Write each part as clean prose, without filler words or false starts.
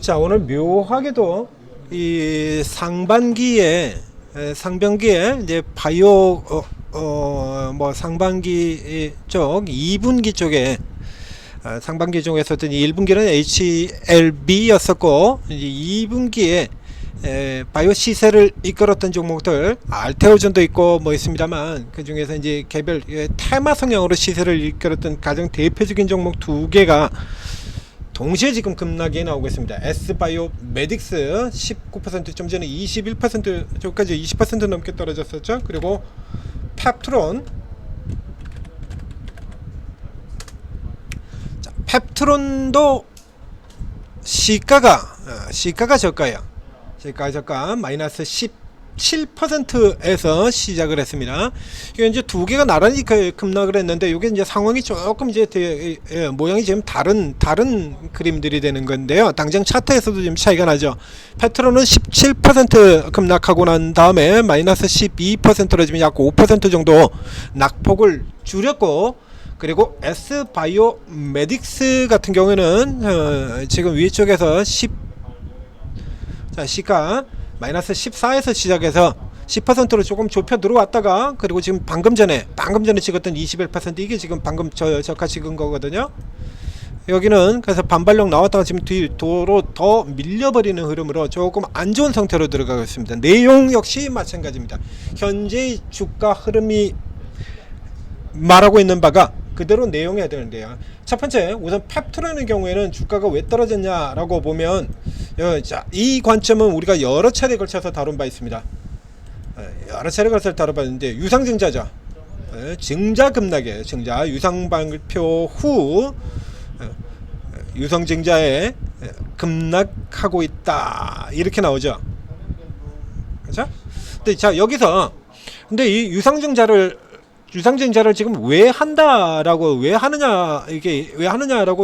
자, 오늘 묘하게도 이 상반기에 이제 바이오 뭐 상반기 쪽 2분기 쪽에 상반기 중에서든 1분기는 HLB였었고 이제 2분기에 바이오 시세를 이끌었던 종목들 알테오전도 있고 뭐 있습니다만, 그 중에서 이제 개별 테마 성향으로 시세를 이끌었던 가장 대표적인 종목 두 개가 동시에 지금 급락이 나오고 있습니다. S바이오 메딕스 19%, 좀 전에 21% 저까지 20% 넘게 떨어졌었죠. 그리고 펩트론, 자, 펩트론도 시가가 저가예요. 시가 마이너스 17%에서 시작을 했습니다. 이게 이제 두 개가 나란히 급락을 했는데, 이게 이제 상황이 조금 이제 모양이 지금 다른 그림들이 되는 건데요. 당장 차트에서도 지금 차이가 나죠. 페트로는 17% 급락하고 난 다음에 마이너스 12%로 지금 약 5% 정도 낙폭을 줄였고, 그리고 S바이오 메딕스 같은 경우에는 지금 위쪽에서 시가 마이너스 14에서 시작해서 10%로 조금 좁혀 들어왔다가, 그리고 지금 방금 전에 찍었던 21%, 이게 지금 방금 저가 찍은 거거든요. 여기는 그래서 반발력 나왔다가 지금 뒤로 더 밀려버리는 흐름으로 조금 안 좋은 상태로 들어가고 있습니다. 내용 역시 마찬가지입니다. 현재의 주가 흐름이 말하고 있는 바가 그대로 내용해야 되는데요. 첫 번째, 우선 펩트라는 경우에는 주가가 왜 떨어졌냐라고 보면, 자, 이 관점은 우리가 여러 차례에 걸쳐서 다룬 바 있습니다. 여러 차례에 걸쳐서 다뤄봤는데, 유상증자죠. 증자 급락이에요. 증자 유상 발표 후 유상증자에 급락하고 있다, 이렇게 나오죠. 그렇죠? 근데 자, 여기서 근데 이 유상증자를 지금 왜 하느냐라고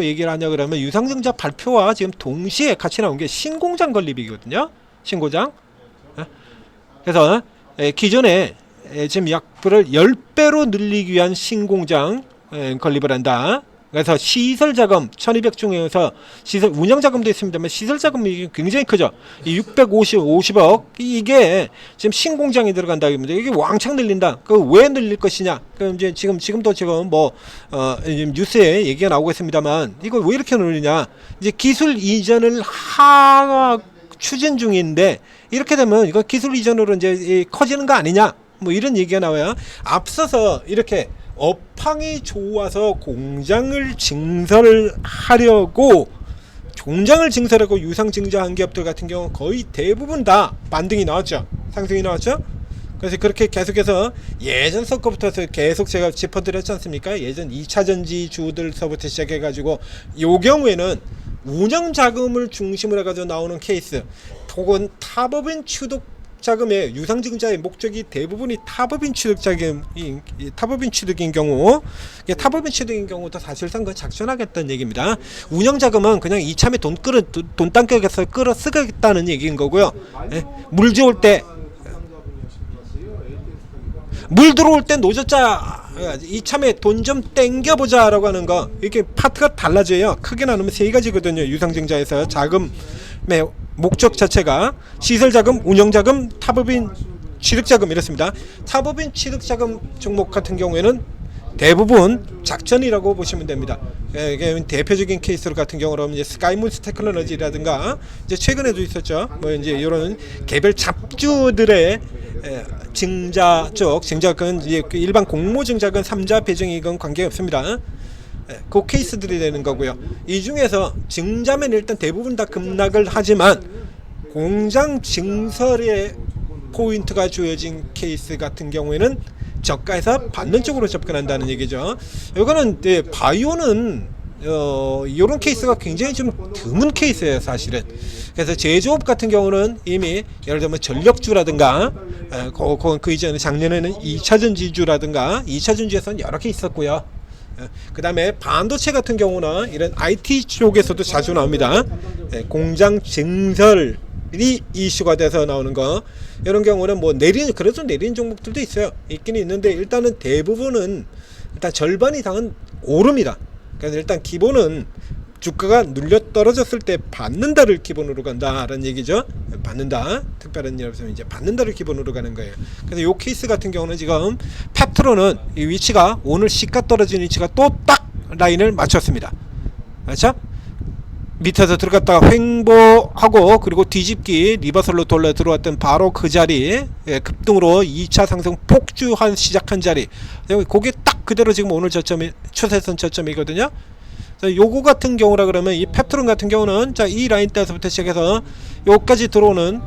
얘기를 하냐 그러면, 유상증자 발표와 지금 동시에 같이 나온 게 신공장 건립이거든요. 신공장. 그래서 기존에 지금 약불을 10배로 늘리기 위한 신공장 건립을 한다. 그래서 시설자금 1200 중에서 시설 운영자금도 있습니다만, 시설자금이 굉장히 크죠. 이 650억, 이게 지금 신공장에 들어간다. 이게 왕창 늘린다. 그 왜 늘릴 것이냐? 그럼 이제 지금도 뭐 뉴스에 얘기가 나오고 있습니다만, 이거 왜 이렇게 늘리냐? 이제 기술 이전을 추진 중인데, 이렇게 되면 이거 기술 이전으로 이제 커지는 거 아니냐? 뭐 이런 얘기가 나와요. 앞서서 이렇게 업황이 좋아서 공장을 증설하려고 유상증자한 기업들 같은 경우 거의 대부분 다 반등이 나왔죠. 상승이 나왔죠. 그래서 그렇게 계속해서 예전 서거부터 계속 제가 짚어드렸지 않습니까? 예전 2차전지 주들서부터 시작해가지고, 요 경우에는 운영자금을 중심으로 해가지고 나오는 케이스, 혹은 탑업인 취득자금의 유상증자의 목적이 대부분이 탑업인 취득인 경우, 탑업인 취득인 경우도 사실상 그 작전하겠다는 얘기입니다. 운영자금은 그냥 이참에 돈 땅속에서 끌어 쓰겠다는 얘기인 거고요. 물 들어올 때 노젓자, 이참에 돈 좀 땡겨보자 라고 하는 거, 이렇게 파트가 달라져요. 크게 나누면 세 가지거든요. 유상증자에서 자금의 목적 자체가 시설자금, 운영자금, 탑업인 취득자금, 이렇습니다. 탑업인 취득자금 종목 같은 경우에는 대부분 작전이라고 보시면 됩니다. 이게 대표적인 케이스로 같은 경우로 이제 스카이문스 테크놀로지라든가, 이제 최근에도 있었죠. 뭐 이제 이런 개별 잡주들의 증자건 이제 일반 공모증자건 3자 배정이건 관계없습니다. 그 케이스들이 되는 거고요. 이 중에서 증자면 일단 대부분 다 급락을 하지만, 공장 증설에 포인트가 주어진 케이스 같은 경우에는 저가에서 받는 쪽으로 접근한다는 얘기죠. 이거는 바이오는 이런 케이스가 굉장히 좀 드문 케이스예요, 사실은. 그래서 제조업 같은 경우는 이미 예를 들면 전력주라든가, 그 이전에 작년에는 2차전지주라든가, 2차전지에서는 여러 개 있었고요. 그 다음에 반도체 같은 경우는 이런 IT 쪽에서도 자주 나옵니다. 공장 증설이 이슈가 돼서 나오는 거, 이런 경우는 뭐 그래도 내리는 종목들도 있긴 있는데, 일단은 대부분은 일단 절반 이상은 오릅니다. 그래서 일단 기본은 주가가 눌려 떨어졌을 때 받는다를 기본으로 간다라는 얘기죠. 받는다, 특별한 일 없으면 이제 받는다를 기본으로 가는 거예요. 그래서 요 케이스 같은 경우는 지금 펩트론은 이 위치가 오늘 시가 떨어진 위치가 또 딱 라인을 맞췄습니다. 그렇죠? 밑에서 들어갔다가 횡보하고 그리고 뒤집기 리버설로 돌려 들어왔던 바로 그 자리, 급등으로 2차 상승 폭주한 시작한 자리, 그게 딱 그대로 지금 오늘 저점이 추세선 저점이거든요. 요거 같은 경우라 그러면 이 펩트론 같은 경우는 자, 이 라인 때서부터 시작해서 요까지 들어오는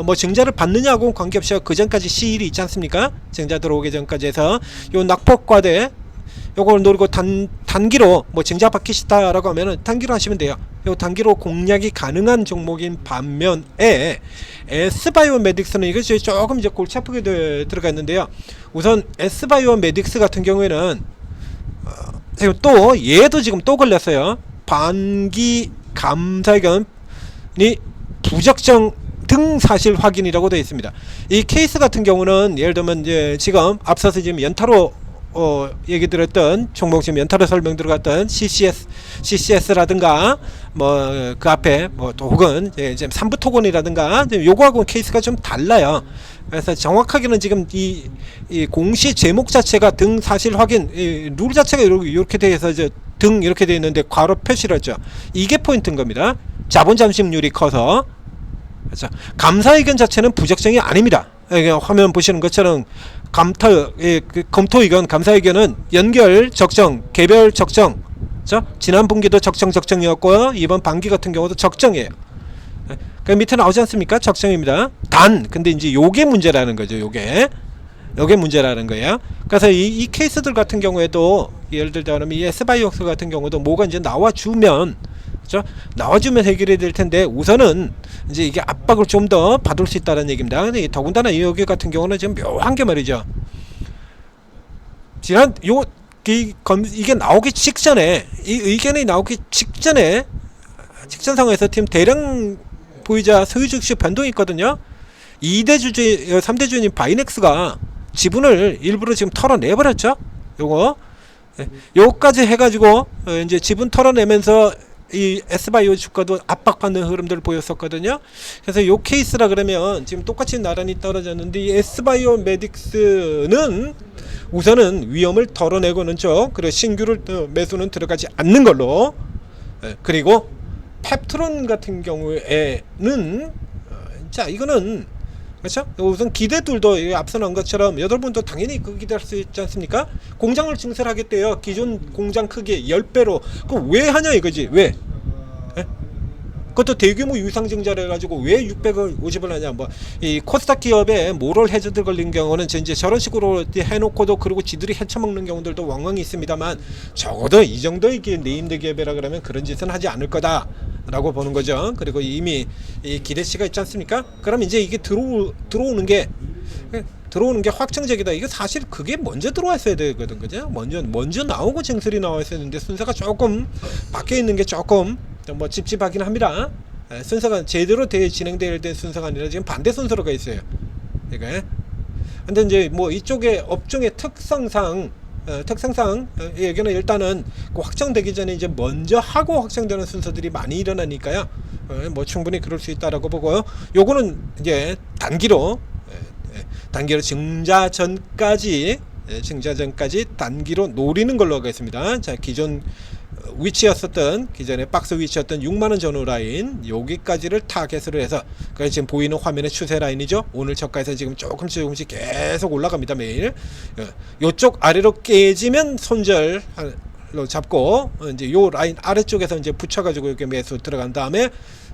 뭐 증자를 받느냐하고는 관계없이 그 전까지 시일이 있지 않습니까? 증자 들어오기 전까지 해서 요 낙폭과대 요걸 노리고 단기로 뭐 증자 받기 싫다라고 하면은 단기로 하시면 돼요. 요 단기로 공략이 가능한 종목인 반면에 S바이오메딕스는 이것이 조금 이제 골치 아프게 들어가 있는데요. 우선 S바이오메딕스 같은 경우에는 또 얘도 지금 또 걸렸어요. 반기 감사의견이 부적정 등 사실 확인이라고 되어 있습니다. 이 케이스 같은 경우는 예를 들면 이제 지금 앞서서 지금 연타로 얘기 드렸던 종목, 지금 연타로 설명 들어갔던 CCS라든가 뭐 그 앞에 뭐 또 혹은 이제 삼부토건이라든가 요거하고는 케이스가 좀 달라요. 그래서 정확하게는 지금 이 공시 제목 자체가 등 사실 확인, 룰 자체가 이렇게 되어서 이제 등 이렇게 되어 있는데 괄호 표시를 했죠. 이게 포인트인 겁니다. 자본 잠식률이 커서. 그렇죠. 감사 의견 자체는 부적정이 아닙니다. 화면 보시는 것처럼 검토 의견, 감사 의견은 연결 적정, 개별 적정. 그렇죠? 지난 분기도 적정이었고요. 이번 반기 같은 경우도 적정이에요. 그 밑에 나오지 않습니까? 적정입니다. 근데 이제 요게 문제라는 거죠. 요게 문제라는 거예요. 그래서 이 케이스들 같은 경우에도 예를 들자면 이 S바이오스 같은 경우도 뭐가 이제 나와주면, 그렇죠? 나와주면 해결이 될 텐데 우선은 이제 이게 압박을 좀 더 받을 수 있다는 얘기입니다. 근데 더군다나 여기 같은 경우는 지금 묘한 게 말이죠. 이게 나오기 직전에, 이 의견이 나오기 직전 상황에서 팀 대량 보유자 소유 주식 변동이 있거든요. 2대 주주, 3대 주주인 바이넥스가 지분을 일부러 지금 털어내버렸죠. 요거까지 해가지고 이제 지분 털어내면서 이 S바이오 주가도 압박받는 흐름들을 보였었거든요. 그래서 요 케이스라 그러면 지금 똑같이 나란히 떨어졌는데 이 S바이오메딕스는 우선은 위험을 덜어내고는 그리고 신규를 매수는 들어가지 않는 걸로. 그리고 펩트론 같은 경우에는 자, 이거는 그렇죠? 우선 기대들도 앞서 나온 것처럼 여러분도 당연히 그 기대할 수 있지 않습니까? 공장을 증설하겠대요. 기존 공장 크기 10배로. 그럼 왜 하냐 이거지? 왜? 그것도 대규모 유상증자를 해가지고 왜 650을 하냐. 뭐 이 코스닥 기업에 모럴 해저드 걸린 경우는 이제 저런 식으로 해놓고도 그리고 지들이 헤쳐먹는 경우들도 왕왕 있습니다만 적어도 이 정도의 네임드 기업이라 그러면 그런 짓은 하지 않을 거다라고 보는 거죠. 그리고 이미 이 기대치가 있지 않습니까? 그럼 이제 이게 들어오는 게 확정적이다. 이거 사실 그게 먼저 들어왔어야 되거든, 그죠? 먼저 나오고 증설이 나왔어야 했는데 순서가 조금 바뀌어 있는 게 조금 뭐 찝찝하긴 합니다. 순서가 제대로 진행될 때 순서가 아니라 지금 반대 순서로 가 있어요. 그러니까 근데 이제 뭐 이쪽에 업종의 특성상 의견은 일단은 확정되기 전에 이제 먼저 하고 확정되는 순서들이 많이 일어나니까요. 뭐 충분히 그럴 수 있다라고 보고요. 요거는 이제 단기로 증자 전까지 단기로 노리는 걸로 하겠습니다. 자, 기존의 박스 위치였던 6만원 전후 라인 여기까지를 타겟으로 해서 지금 보이는 화면의 추세 라인이죠. 오늘 저가에서 지금 조금씩 계속 올라갑니다. 매일 요쪽 아래로 깨지면 손절로 잡고 이제 요 라인 아래쪽에서 이제 붙여가지고 이렇게 매수 들어간 다음에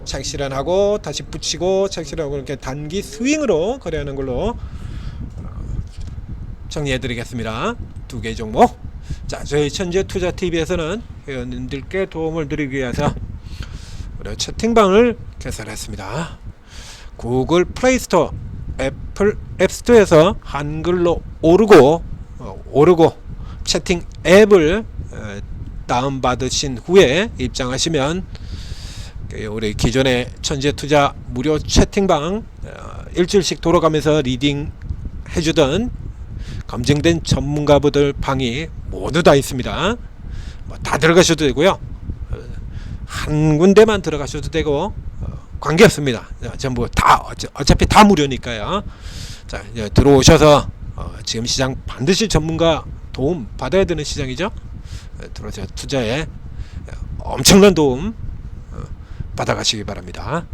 차익 실현하고 다시 붙이고 차익 실현하고 이렇게 단기 스윙으로 거래하는 걸로 정리해드리겠습니다. 두 개 종목. 자, 저희 천재투자TV에서는 회원님들께 도움을 드리기 위해서 우리 채팅방을 개설했습니다. 구글 플레이스토어, 애플 앱스토어에서 한글로 오르고 채팅 앱을 다운받으신 후에 입장하시면 우리 기존의 천재투자 무료 채팅방 일주일씩 돌아가면서 리딩 해주던 검증된 전문가분들 방이 모두 다 있습니다. 뭐 다 들어가셔도 되고요. 한 군데만 들어가셔도 되고 관계없습니다. 전부 다 어차피 다 무료니까요. 자, 이제 들어오셔서 지금 시장 반드시 전문가 도움 받아야 되는 시장이죠. 들어오셔서 투자에 엄청난 도움 받아가시기 바랍니다.